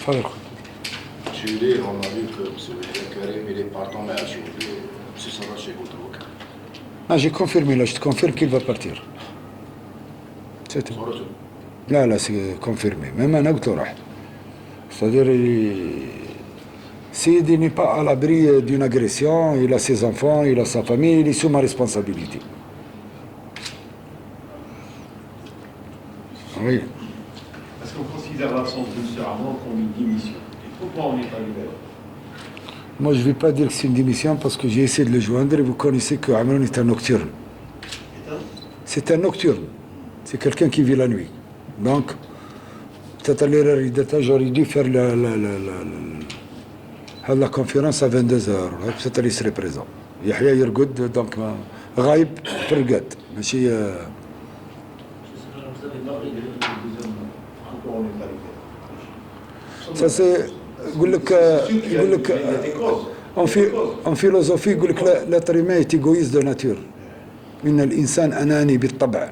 تفضل. Julie, on a vu que M. Karim il est partant, mais à Julie, M. Sarraj est contre vous. Non, j'ai confirmé, là, je te confirme qu'il va partir. C'est tout. Là, là, c'est confirmé. Même un autre راح. C'est-à-dire, Sidi n'est pas à l'abri d'une agression, il a ses enfants, il a sa famille, il est sous ma responsabilité. Oui. Est-ce qu'on considère l'absence de M. Armand comme une démission? Et pourquoi on n'est pas libéré? Moi, je ne vais pas dire que c'est une démission parce que j'ai essayé de le joindre et vous connaissez que Amron est un nocturne. C'est un nocturne. C'est quelqu'un qui vit la nuit. Donc, peut-être à l'erreur d'État, j'aurais dû faire la conférence à 22h. Peut-être qu'il serait présent. Yahya يرقد donc غايب في الرقاد ماشي. Ça c'est يقول لك en philosophie يقول لك l'être humain est égoïste de nature. إن الإنسان أناني بالطبع.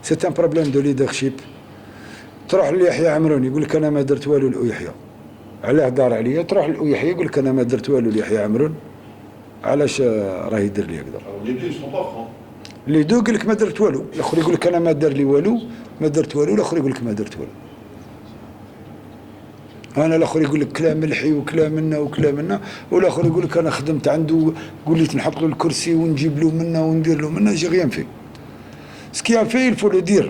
C'est un problème de leadership. تروح ليحيى عمرون يقول لك أنا ما درت والو ليحيى. علاه دار عليا. تروح ليحيى يقول لك أنا ما درت والو ليحيى عمرون. علاش راه يدير لي هكذا؟ لي دو يقول لك ما درت والو، الاخر يقول لك انا ما دار لي والو، ما درت والو، الاخر يقول لك ما درت والو. انا الاخر يقول لك كلام ملحي وكلام منا وكلام منا، والاخر يقول لك انا خدمت عنده قلت نحط له الكرسي ونجيب له منا وندير له منا، جي غيان في. Ce qui a fait, il faut le dire.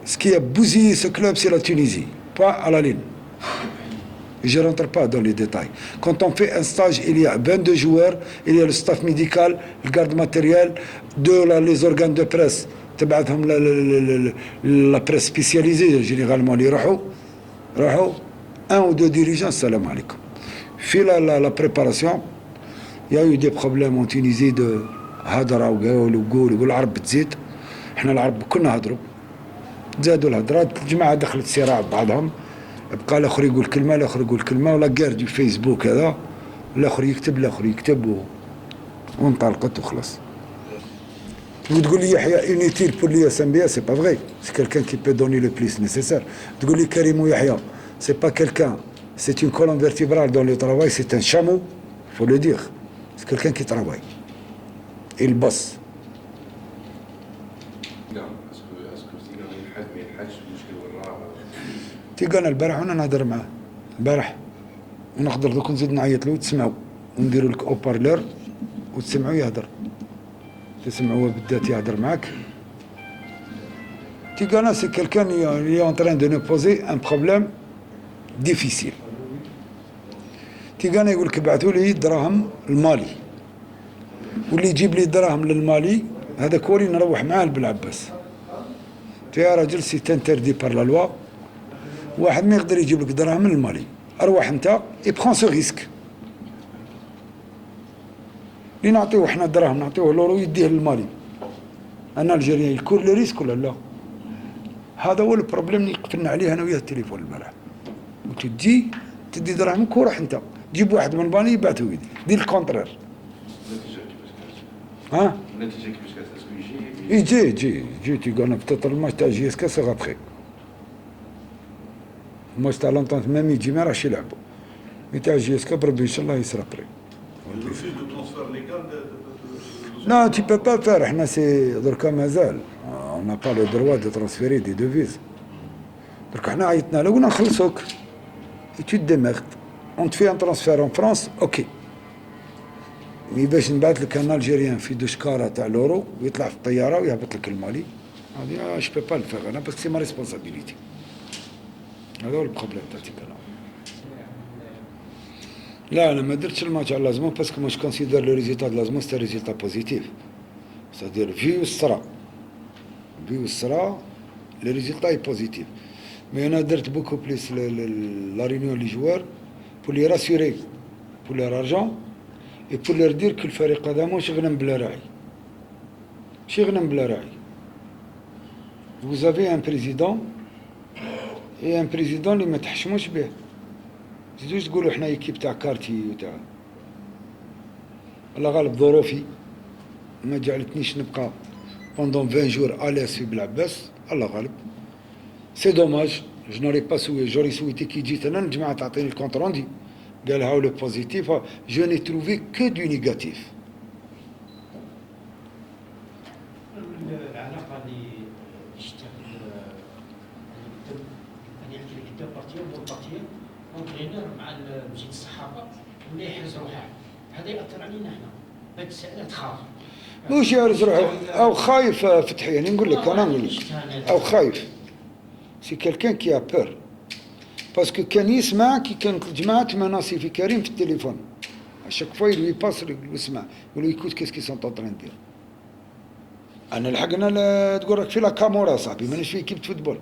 Ce qui a bousillé ce club, c'est la Tunisie, pas à la ligne. Je ne rentre pas dans les détails. Quand on fait un stage, il y a 22 joueurs, il y a le staff médical, le garde matériel, les organes de presse, la presse spécialisée, généralement, les rahou, un ou deux dirigeants, salam alaikum. Fait la préparation, il y a eu des problèmes en Tunisie de هدرة وقول والعرب تزيد. احنا العرب كنا هدروا زادوا الهدرات، الجماعة دخلت صراع ببعضهم، بقى الاخر يقول كلمه الاخر يقول كلمه، ولا كار دي فيسبوك هذا، الاخر يكتب الاخر يكتب وانطلقت وخلاص. وتقول لي يحيى inutile pour l'USMBA, c'est pas vrai, c'est quelqu'un qui peut donner le plus nécessaire. تقول لي كريم ويحيى, c'est pas quelqu'un, c'est une colonne vertébrale dans le travail, c'est un chameau, faut le dire, c'est quelqu'un qui travaille, il bosse. تيقانا البارح وانا نهضر معاه البارح، ونقدر دوك نزيد نعيط له وتسمعوا ونديروا لك اوبارلور وتسمعوا يهضر، تسمعوا بالذات يهضر معاك. تيقانا سي كالكان اللي اون تران دو نو بوزي ان بروبليم ديفيسيل. تيقانا يقول لك ابعثوا لي دراهم المالي، واللي يجيب لي دراهم للمالي هذاك هو اللي نروح معاه لبلعباس. يا راجل سي تانتردي بار لا لوا، واحد ما يقدر يجيب لك دراهم من المالي، اروح انت اي برون سو ريسك اللي نعطيوه احنا الدراهم نعطيوه لورو يديه للمالي. انا الجيريان يكون لو ريسك ولا لا؟ هذا هو البروبليم اللي قفلنا عليه انا وياه التليفون البارح. قلت تجي تدي دراهمك وروح انت جيب واحد من الباني يبعثه يدي دير الكونترير. ها؟ النتيجه كيفاش كتسكو يجي تيقول انا بتاع الماتش تاع جي اس كا سيغ ابخي. الماتش تاع لونطونت ميم يجي ما راحش يلعبوا. مي تاع جي اس كا بربي ان شاء الله يسرى بري. Non, tu peux pas faire. احنا سي دركا مازال. On n'a pas le droit de transférer des devises. درك احنا عيطنا له قلنا نخلصوك. Et tu te démerdes. On te fait un transfert en France, ok. مي باش نبعث لك ان الجيريان في دوشكاره تاع لورو ويطلع في الطياره ويهبط لك المالي، هذه جو بو با لو فيغ انا باسكو سي ما ريسبونسابيلتي. هذا هو البروبليم تاعتي انا. لا انا ما درتش الماتش على لازمون باسكو مش كونسيدير لو ريزولتا دو لازمون سي ريزولتا بوزيتيف، سادير فيو الصرا لو ريزولتا اي بوزيتيف. مي انا درت بوكو بليس لا ريونيون لي جوار بور لي راسيوري بور لور ارجون et pour leur dire que الفريق هذا مش غنم بلا راعي، ماشي غنم بلا راعي. Vous avez un président et un président اللي ما تحشموش به. تزيدوش تقولوا احنا ايكيب تاع كارتي وتاع. الله غالب ظروفي ما جعلتنيش نبقى pendant 20 jours à l'aise في بلعباس، الله غالب. سي دوماج جو نوري با سوي جوري سويتي كي جيت انا الجماعه تعطيني الكونت روندي قال هاو لو بوزيتيف جو ني تروفي كو دو نيجاتيف. العلاقه اللي تشتغل اللي عندي لي دو بارتيين دو بارتيين اونترينور مع مجلس الصحافه ولا يحرز روحه، هذا ياثر علينا احنا. هاد السائله تخاف مش يهرز روحه او خايف فتحي، يعني نقول لك انا نقول لك او خايف سي كالكان كي ا بور باسكو كان يسمع كي كانت الجماعه تمناصي في كريم في التليفون اشاك فوا يلوي باس يسمع يقول له يكوت كيس كي سون طونطرين دير. انا لحقنا تقول لك في لا كامورا صاحبي مانيش في كيب فوتبول،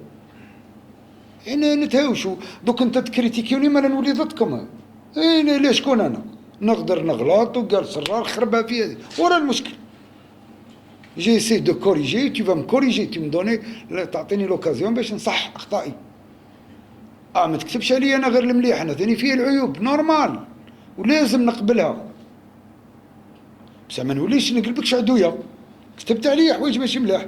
يعني نتهاوشوا دوك انت تكريتيكيوني ما نولي ضدكم. ايه ليش شكون انا نقدر نغلط وقال سرار خربها في هذه ورا المشكل. جي سي دو كوريجي tu vas me corriger tu me donner تعطيني لوكازيون باش نصح اخطائي. ما تكتبش علي انا غير المليح، انا ثاني فيه العيوب نورمال ولازم نقبلها، بصح ما نوليش نقلبكش عدويه. كتبت عليا حوايج ماشي ملاح